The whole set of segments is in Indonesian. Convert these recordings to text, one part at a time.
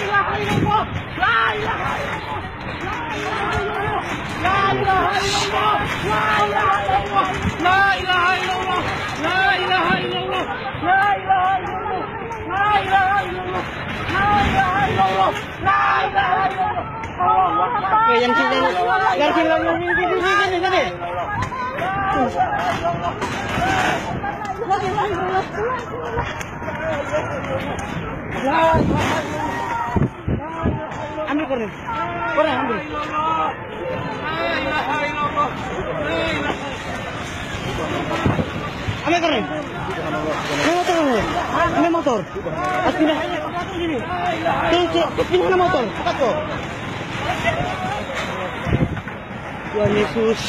ilaha illallah, la ilaha illallah, la ilaha illallah, la ilaha illallah, la ilaha illallah, la ilaha illallah, la ilaha illallah, la ilaha illallah, la ilaha illallah, la ilaha illallah. Oke, yang sini ambil koreng, ambil. Ambil koreng. Ambil motor. Pas pindah. Pindah motor. Cepat kok. Tuhan Yesus.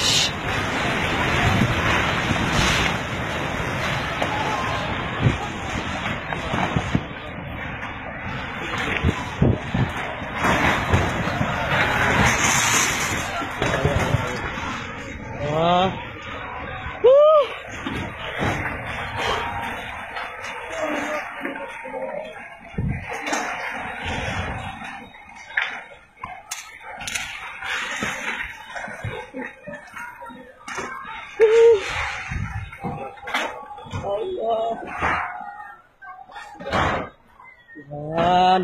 Tuhan.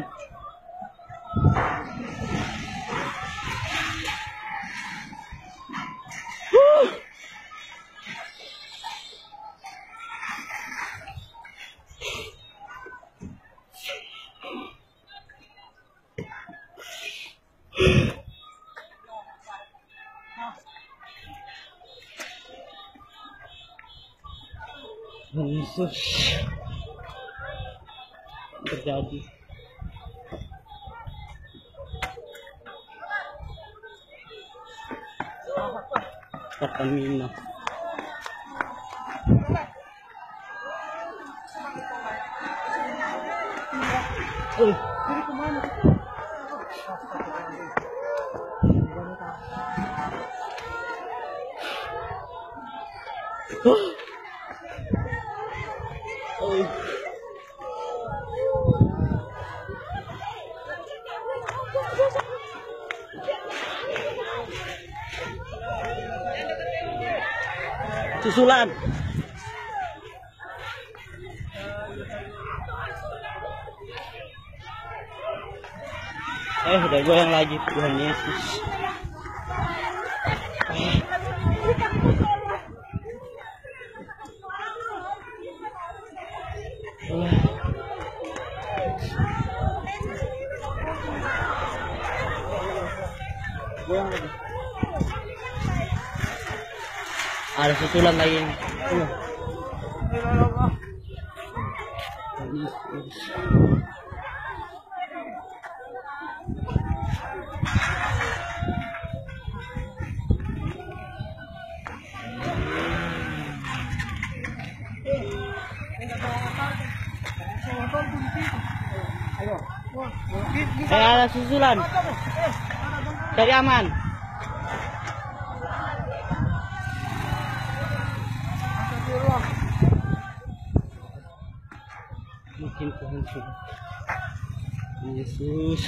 Yesus terjadi. Pertamina. Susulan. Udah goyang lagi, Tuhan Yesus. Goyang lagi. Ada susulan lagi. Ada susulan. Cari aman. Mungkin Tuhan sudah. Yesus.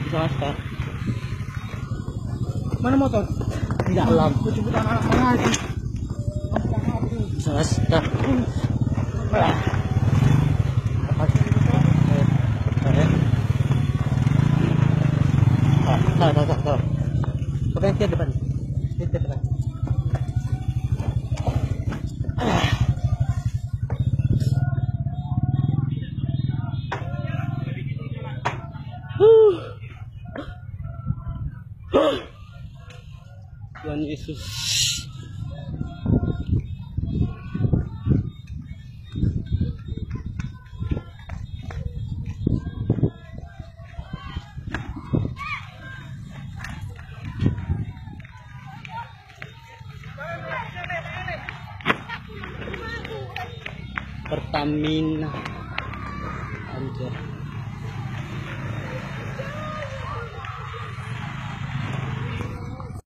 Selesai. Mana motor? Di dalam. Jemput anak-anak lagi. Selesai. Tahu. Coba yang depan. Di depan. Tuhan Yesus. Pertamina. Anjir.